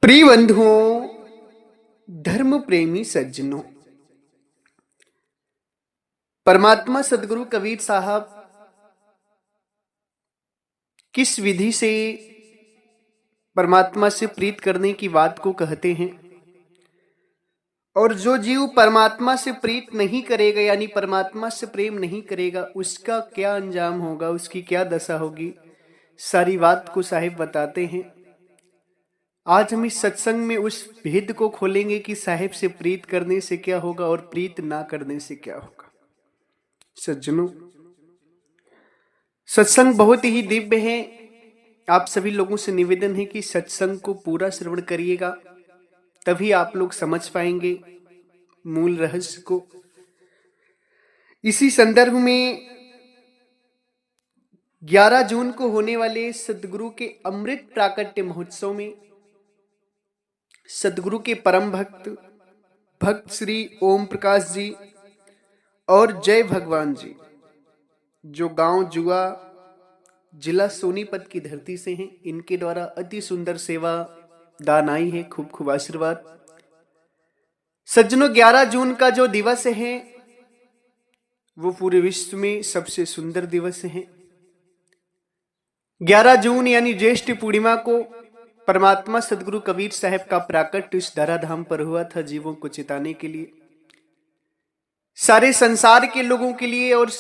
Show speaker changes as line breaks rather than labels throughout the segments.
प्रिय बंधुओं, धर्म प्रेमी सज्जनों, परमात्मा सदगुरु कबीर साहब किस विधि से परमात्मा से प्रीत करने की बात को कहते हैं और जो जीव परमात्मा से प्रीत नहीं करेगा यानी परमात्मा से प्रेम नहीं करेगा उसका क्या अंजाम होगा, उसकी क्या दशा होगी, सारी बात को साहिब बताते हैं। आज हम इस सत्संग में उस भेद को खोलेंगे कि साहिब से प्रीत करने से क्या होगा और प्रीत ना करने से क्या होगा। सज्जनों, सत्संग बहुत ही दिव्य है। आप सभी लोगों से निवेदन है कि सत्संग को पूरा श्रवण करिएगा, तभी आप लोग समझ पाएंगे मूल रहस्य को। इसी संदर्भ में 11 जून को होने वाले सदगुरु के अमृत प्राकट्य महोत्सव में सदगुरु के परम भक्त श्री ओम प्रकाश जी और जय भगवान जी, जो गांव जुआ जिला सोनीपत की धरती से हैं, इनके द्वारा अति सुंदर सेवा दान आई है। खूब खूब आशीर्वाद। सज्जनों, 11 जून का जो दिवस है वो पूरे विश्व में सबसे सुंदर दिवस है। 11 जून यानी ज्येष्ठ पूर्णिमा को परमात्मा सदगुरु कबीर साहब का प्राकट्य इस धराधाम पर हुआ था, जीवों को चिताने के लिए, सारे संसार के लोगों के लिए और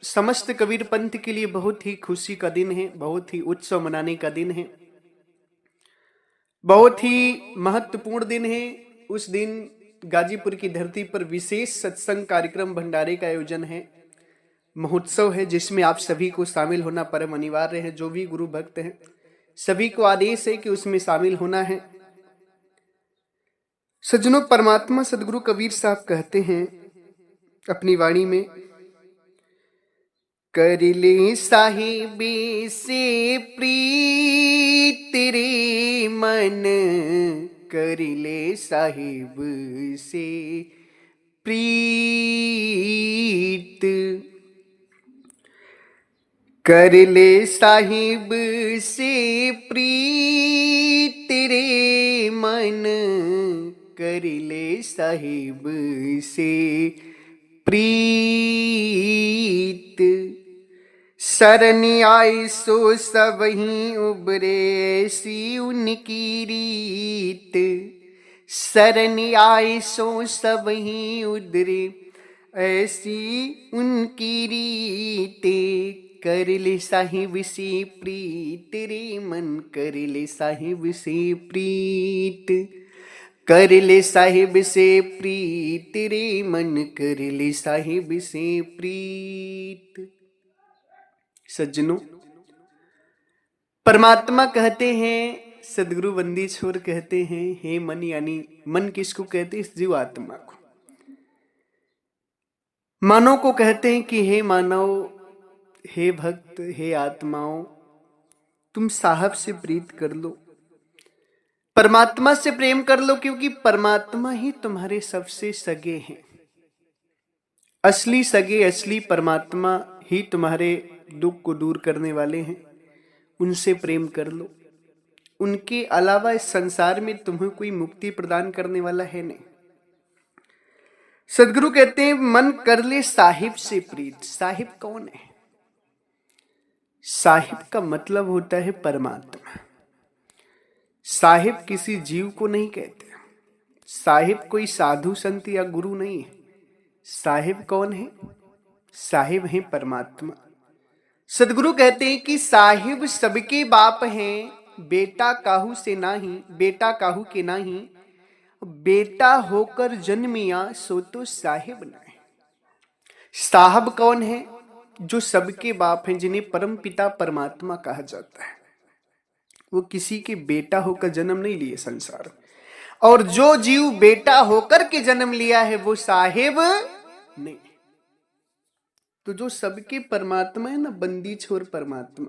समस्त कबीर पंथ के लिए बहुत ही खुशी का दिन है, बहुत ही उत्सव मनाने का दिन है, बहुत ही महत्वपूर्ण दिन है। उस दिन गाजीपुर की धरती पर विशेष सत्संग कार्यक्रम भंडारे का आयोजन है, महोत्सव है, जिसमें आप सभी को शामिल होना परम अनिवार्य है। जो भी गुरु भक्त हैं सभी को आदेश है कि उसमें शामिल होना है। सज्जनों, परमात्मा सदगुरु कबीर साहब कहते हैं अपनी वाणी में, कर ले साहिबी से प्रीत रे मन, कर ले साहिब से प्रीत, कर ले साहिब से प्रीत रे मन, कर ले साहिब से प्रीत, शरण आए सो सबहीं उबरे सी उनकी रीत, शरण आए सो सबहीं उदरे ऐसी उनकी रीते, कर ले साहिब से प्रीत रे मन, कर ले साहिब से प्रीत, कर ले साहिब से प्रीत रे मन, कर ले साहिब से प्रीत। सज्जनों, परमात्मा कहते हैं, सदगुरु बंदी छोर कहते हैं, हे मन, यानी मन किसको कहते हैं? इस जीव आत्मा को। मानव को कहते हैं कि हे मानव, हे भक्त, हे आत्माओं, तुम साहब से प्रीत कर लो, परमात्मा से प्रेम कर लो, क्योंकि परमात्मा ही तुम्हारे सबसे सगे हैं। असली सगे, असली परमात्मा ही तुम्हारे दुख को दूर करने वाले हैं। उनसे प्रेम कर लो, उनके अलावा इस संसार में तुम्हें कोई मुक्ति प्रदान करने वाला है नहीं। सदगुरु कहते हैं मन कर ले साहिब से प्रीत। साहिब कौन है? साहिब का मतलब होता है परमात्मा। साहिब किसी जीव को नहीं कहते, साहिब कोई साधु संत या गुरु नहीं है। साहिब कौन है? साहिब है परमात्मा। सदगुरु कहते हैं कि साहिब सबके बाप हैं, बेटा काहू से नाही, बेटा काहू के नाही, बेटा होकर जन्मिया सो तो साहिब ना है। साहब कौन है? जो सबके बाप हैं, जिन्हें परम पिता परमात्मा कहा जाता है। वो किसी के बेटा होकर जन्म नहीं लिए संसार में, और जो जीव बेटा होकर के जन्म लिया है वो साहिब नहीं। तो जो सबके परमात्मा है ना, बंदी छोर परमात्मा,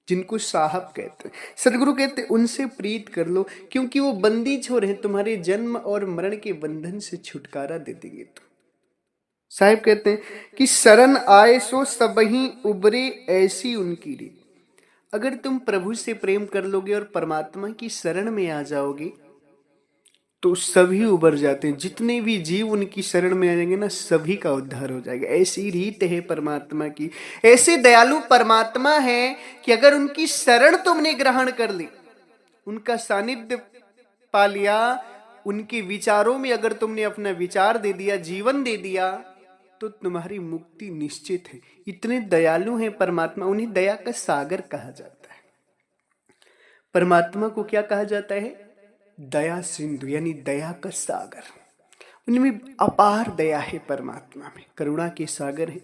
जिनको साहब कहते हैं, सदगुरु कहते हैं उनसे प्रीत कर लो, क्योंकि वो बंदी छोर हैं, तुम्हारे जन्म और मरण के बंधन से छुटकारा दे देंगे। तो साहिब कहते हैं कि शरण आए सो सबहीं उबरे ऐसी उनकी रीत। अगर तुम प्रभु से प्रेम कर लोगे और परमात्मा की शरण में आ जाओगे तो सभी उबर जाते हैं। जितने भी जीव उनकी शरण में आ जाएंगे ना, सभी का उद्धार हो जाएगा। ऐसी रीत है परमात्मा की। ऐसे दयालु परमात्मा है कि अगर उनकी शरण तुमने ग्रहण कर ली, उनका सानिध्य पा लिया, उनके विचारों में अगर तुमने अपना विचार दे दिया, जीवन दे दिया, तो तुम्हारी मुक्ति निश्चित है। इतने दयालु हैं परमात्मा। उन्हें दया का सागर कहा जाता है। परमात्मा को क्या कहा जाता है? दया सिंधु, यानी दया का सागर। उनमें अपार दया है, परमात्मा में करुणा के सागर है।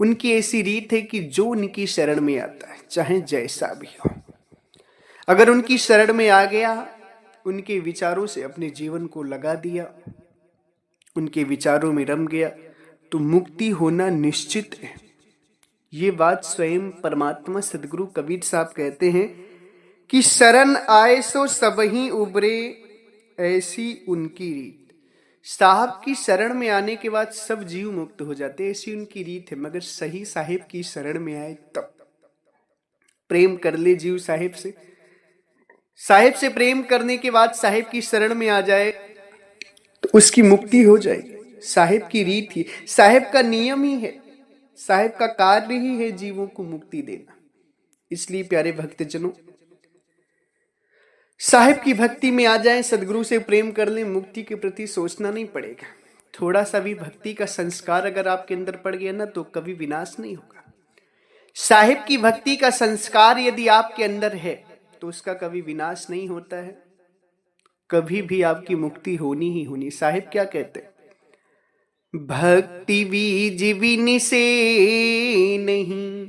उनकी ऐसी रीत है कि जो उनकी शरण में आता है, चाहे जैसा भी हो, अगर उनकी शरण में आ गया, उनके विचारों से अपने जीवन को लगा दिया, उनके विचारों में रम गया, तो मुक्ति होना निश्चित है। ये बात स्वयं परमात्मा सदगुरु कबीर साहब कहते हैं कि शरण आए सो सबही उबरे, ऐसी उनकी रीत। साहब की शरण में आने के बाद सब जीव मुक्त हो जाते, ऐसी उनकी रीत है। मगर सही साहिब की शरण में आए तब प्रेम कर ले जीव साहिब से, साहिब से प्रेम करने के बाद साहिब की शरण में आ जाए तो उसकी मुक्ति हो जाएगी। साहिब की रीत ही, साहिब का नियम ही है, साहिब का कार्य ही है जीवों को मुक्ति देना। इसलिए प्यारे भक्तजनों, साहिब की भक्ति में आ जाएं, सदगुरु से प्रेम कर लें, मुक्ति के प्रति सोचना नहीं पड़ेगा। थोड़ा सा भी भक्ति का संस्कार अगर आपके अंदर पड़ गया ना, तो कभी विनाश नहीं होगा। साहिब की भक्ति का संस्कार यदि आपके अंदर है तो उसका कभी विनाश नहीं होता है, कभी भी आपकी मुक्ति होनी ही होनी। साहिब क्या कहते हैं? भक्ति बीज बिन से नहीं,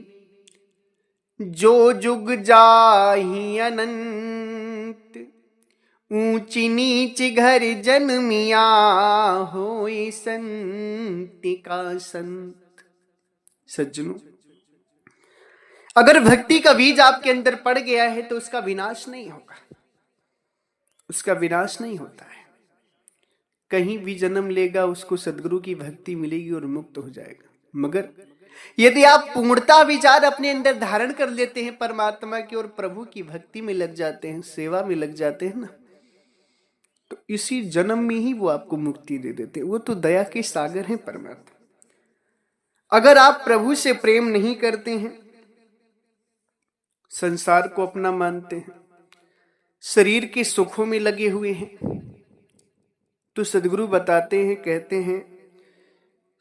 जो जुग जाहि अनंत, ऊंची नीच घर जन्मिया होए संत का संत। सज्जनों, अगर भक्ति का बीज आपके अंदर पड़ गया है तो उसका विनाश नहीं होगा, उसका विनाश नहीं होता है। कहीं भी जन्म लेगा, उसको सदगुरु की भक्ति मिलेगी और मुक्त हो जाएगा। मगर यदि आप पूर्णता विचार अपने अंदर धारण कर लेते हैं परमात्मा की और प्रभु की भक्ति में लग जाते हैं, सेवा में लग जाते हैं ना, तो इसी जन्म में ही वो आपको मुक्ति दे देते हैं। वो तो दया के सागर हैं परमात्मा। अगर आप प्रभु से प्रेम नहीं करते हैं, संसार को अपना मानते हैं, शरीर के सुखों में लगे हुए हैं, तो सदगुरु बताते हैं, कहते हैं,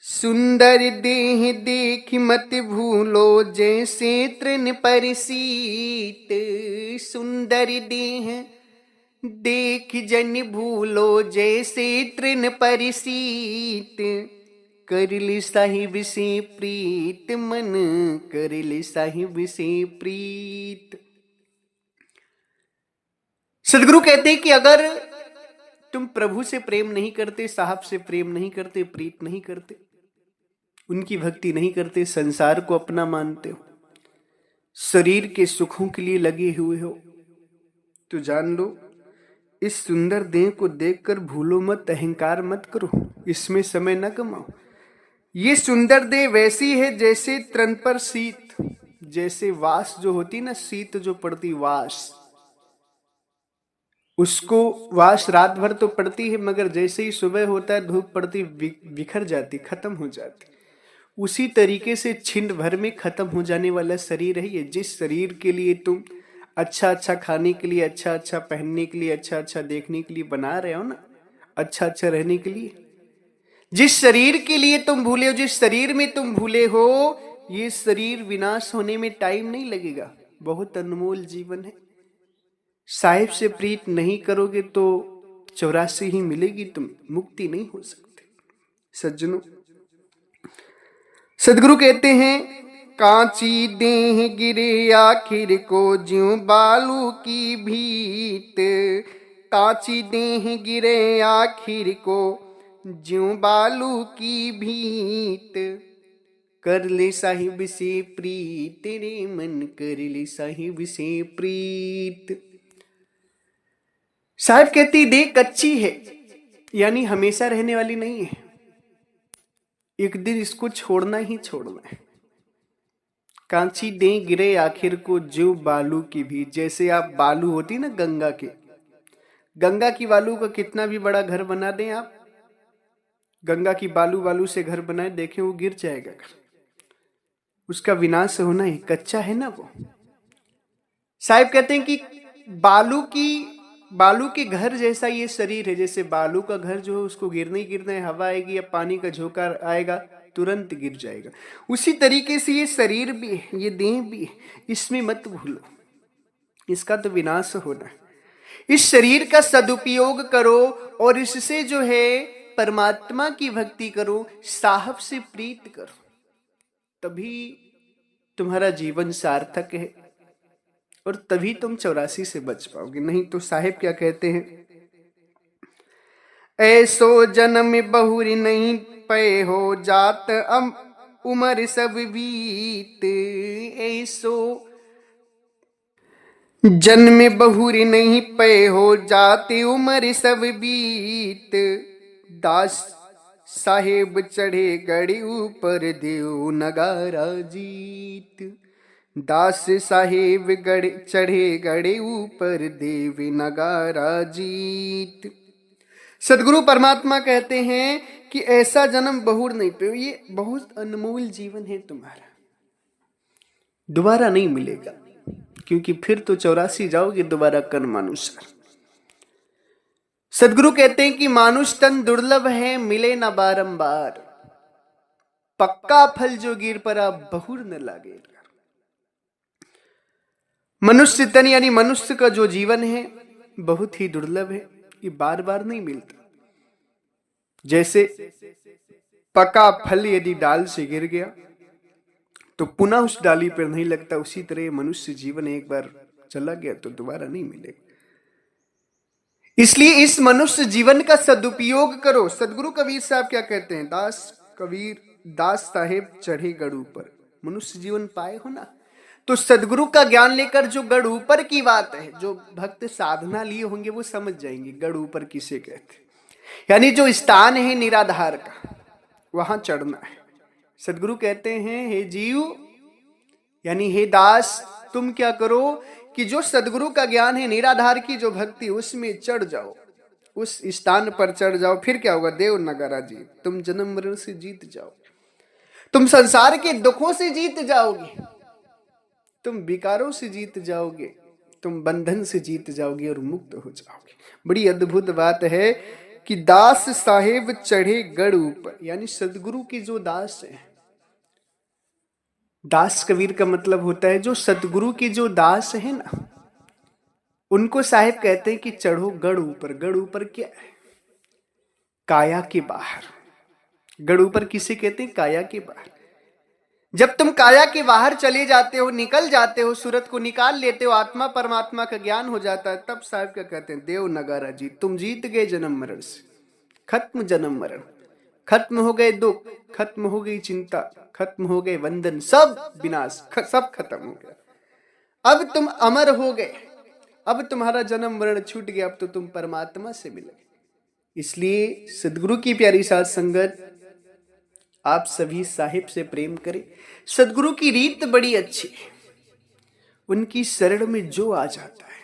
सुंदर देह देख मत भूलो जैसे तृण परिसीत। सुंदर देह देख जन भूलो जैसे तृण परिसीत। करले साहिब से प्रीत मन, करले साहिब से प्रीत। सदगुरु कहते हैं कि अगर तुम प्रभु से प्रेम नहीं करते, साहब से प्रेम नहीं करते, प्रीत नहीं करते, उनकी भक्ति नहीं करते, संसार को अपना मानते हो, शरीर के सुखों के लिए लगे हुए हो, तो जान लो इस सुंदर देह को देखकर भूलो मत, अहंकार मत करो, इसमें समय न गमाओ। ये सुंदर देह वैसी है जैसे तृण पर शीत, जैसे वास जो होती ना, शीत जो पड़ती वास, उसको वास रात भर तो पड़ती है, मगर जैसे ही सुबह होता है धूप पड़ती बिखर जाती, खत्म हो जाती। उसी तरीके से छिंद भर में खत्म हो जाने वाला शरीर है ये। जिस शरीर के लिए तुम अच्छा अच्छा खाने के लिए, अच्छा अच्छा पहनने के लिए, अच्छा अच्छा देखने के लिए बना रहे हो ना, अच्छा अच्छा रहने के लिए, जिस शरीर के लिए तुम भूले हो, जिस शरीर में तुम भूले हो, ये शरीर विनाश होने में टाइम नहीं लगेगा। बहुत अनमोल जीवन है। साहिब से प्रीत नहीं करोगे तो 84 ही मिलेगी, तुम मुक्ति नहीं हो सकते। सज्जनों, सदगुरु कहते हैं, कांची देह गिरे आखिर को ज्यों बालू की भीत। कांची देह गिरे आखिर को ज्यों बालू की भीत। कर ले साहिब से प्रीत, तेरे मन कर ले साहिब से प्रीत। साहिब कहती देह कच्ची है, यानी हमेशा रहने वाली नहीं है, एक दिन इसको छोड़ना ही छोड़ना है। कांची दे गिरे आखिर को जो बालू की भी। जैसे आप बालू होती ना गंगा की बालू का कितना भी बड़ा घर बना दें आप, गंगा की बालू से घर बनाए, देखें वो गिर जाएगा घर, उसका विनाश होना ही, कच्चा है ना वो। साहिब कहते हैं कि बालू के घर जैसा ये शरीर है। जैसे बालू का घर जो है उसको गिरना ही गिरना है, हवा आएगी या पानी का झोंका आएगा तुरंत गिर जाएगा। उसी तरीके से ये शरीर भी है, ये देह भी है, इसमें मत भूलो, इसका तो विनाश होना है। इस शरीर का सदुपयोग करो और इससे जो है परमात्मा की भक्ति करो, साहब से प्रीत करो, तभी तुम्हारा जीवन सार्थक है और तभी तुम 84 से बच पाओगे। नहीं तो साहिब क्या कहते हैं, ऐसो जन्म बहुरी नहीं पे हो जात उमर सब बीत। ऐसो जन्म बहुरी नहीं पे हो जाते उमर सब बीत। दास साहेब चढ़े गड़े ऊपर देव नगारा जीत। दास साहेब चढ़े गड़े ऊपर देव नगारा जीत। सदगुरु परमात्मा कहते हैं कि ऐसा जन्म बहुर नहीं पे, ये बहुत अनमोल जीवन है तुम्हारा, दोबारा नहीं मिलेगा, क्योंकि फिर तो 84 जाओगे दोबारा कर्मानुसार। सदगुरु कहते हैं कि मानुष तन दुर्लभ है, मिले न बारंबार। पक्का फल जो गिर पड़ा बहुर न लागेगा। मनुष्य तन यानी मनुष्य का जो जीवन है बहुत ही दुर्लभ है, ये बार बार नहीं मिलता। जैसे पका फल यदि डाल से गिर गया तो पुनः उस डाली पर नहीं लगता, उसी तरह मनुष्य जीवन एक बार चला गया तो दोबारा नहीं मिलेगा। इसलिए इस मनुष्य जीवन का सदुपयोग करो। सदगुरु कबीर साहब क्या कहते हैं, दास साहेब चढ़े गढ़ ऊपर। मनुष्य जीवन पाए हो ना, तो सदगुरु का ज्ञान लेकर जो गढ़ ऊपर की बात है, जो भक्त साधना लिए होंगे वो समझ जाएंगे गढ़ ऊपर किसे कहते, यानी जो स्थान है निराधार का, वहां चढ़ना है। सदगुरु कहते हैं हे जीव यानी हे दास, तुम क्या करो कि जो सदगुरु का ज्ञान है, निराधार की जो भक्ति, उसमें चढ़ जाओ, उस स्थान पर चढ़ जाओ। फिर क्या होगा, देव नगारा जीत, तुम जन्म मरण से जीत जाओ, तुम संसार के दुखों से जीत जाओगे, तुम विकारों से जीत जाओगे, तुम बंधन से जीत जाओगे और मुक्त हो जाओगे। बड़ी अद्भुत बात है कि दास साहेब चढ़े गढ़ ऊपर, यानी सदगुरु की जो दास है, दास कबीर का मतलब होता है जो सदगुरु की जो दास है ना, उनको साहेब कहते हैं कि चढ़ो गढ़ ऊपर। गढ़ ऊपर क्या है, काया के बाहर। गढ़ ऊपर किसे कहते हैं, काया के बाहर। जब तुम काया के बाहर चले जाते हो, निकल जाते हो, सूरत को निकाल लेते हो, आत्मा परमात्मा का ज्ञान हो जाता है, तब साहब क्या कहते हैं, देव नगारा जीत, तुम जीत गए जन्म मरण से। खत्म जन्म मरण, खत्म हो गए दुख, खत्म हो गई चिंता, खत्म हो गए बंधन, सब विनाश, सब खत्म हो गया। अब तुम अमर हो गए, अब तुम्हारा जन्म मरण छूट गया, अब तो तुम परमात्मा से मिले। इसलिए सदगुरु की प्यारी साध संगत, आप सभी साहिब से प्रेम करें। सदगुरु की रीत बड़ी अच्छी है, उनकी शरण में जो आ जाता है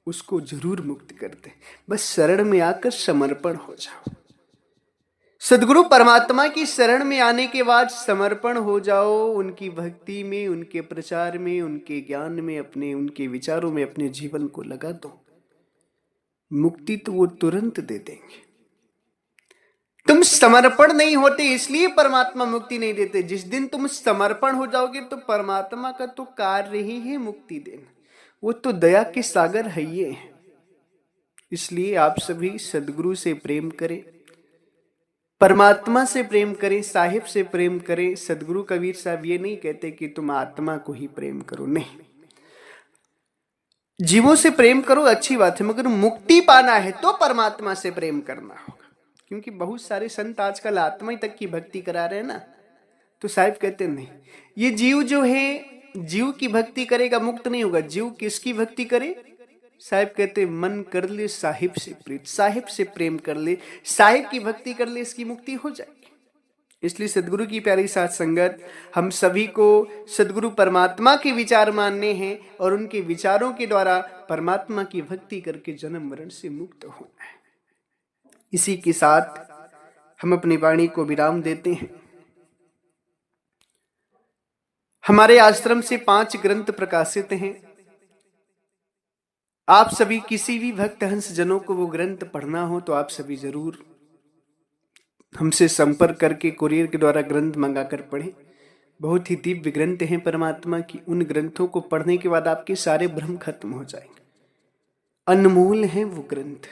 उसको जरूर मुक्त करते हैं। बस शरण में आकर समर्पण हो जाओ। सदगुरु परमात्मा की शरण में आने के बाद समर्पण हो जाओ, उनकी भक्ति में, उनके प्रचार में, उनके ज्ञान में, अपने उनके विचारों में अपने जीवन को लगा दो, मुक्ति तो वो तुरंत दे देंगे। तुम समर्पण नहीं होते इसलिए परमात्मा मुक्ति नहीं देते। जिस दिन तुम समर्पण हो जाओगे तो परमात्मा का तो कार्य ही है मुक्ति देना, वो तो दया के सागर है ये। इसलिए आप सभी सदगुरु से प्रेम करें, परमात्मा से प्रेम करें, साहिब से प्रेम करें। सदगुरु कबीर साहब ये नहीं कहते कि तुम आत्मा को ही प्रेम करो, नहीं, जीवों से प्रेम करो, अच्छी बात है, मगर मुक्ति पाना है तो परमात्मा से प्रेम करना होगा। क्योंकि बहुत सारे संत आजकल आत्मा तक की भक्ति करा रहे हैं ना, तो साहिब कहते नहीं, ये जीव जो है, जीव की भक्ति करेगा मुक्त नहीं होगा। जीव किसकी भक्ति करे, साहिब कहते मन कर ले साहिब से प्रीत, साहिब से प्रेम कर ले, साहिब की भक्ति कर ले, इसकी मुक्ति हो जाएगी। इसलिए सदगुरु की प्यारी साथ संगत, हम सभी को सदगुरु परमात्मा के विचार मानने हैं और उनके विचारों के द्वारा परमात्मा की भक्ति करके जन्म मरण से मुक्त होना है। इसी के साथ हम अपनी वाणी को विराम देते हैं। हमारे आश्रम से 5 ग्रंथ प्रकाशित हैं। आप सभी किसी भी भक्त हंस जनों को वो ग्रंथ पढ़ना हो तो आप सभी जरूर हमसे संपर्क करके कुरियर के द्वारा ग्रंथ मंगाकर पढ़ें। बहुत ही दिव्य ग्रंथ हैं परमात्मा की। उन ग्रंथों को पढ़ने के बाद आपके सारे भ्रम खत्म हो जाएंगे। अनमोल हैं वो ग्रंथ,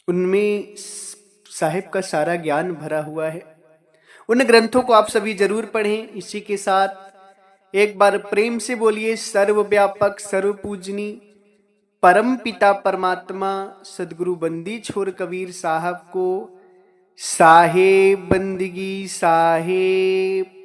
उनमें साहिब का सारा ज्ञान भरा हुआ है। उन ग्रंथों को आप सभी जरूर पढ़ें। इसी के साथ एक बार प्रेम से बोलिए, सर्वव्यापक सर्वपूजनी परम पिता परमात्मा सदगुरु बंदी छोर कबीर साहब को साहेब बंदगी साहेब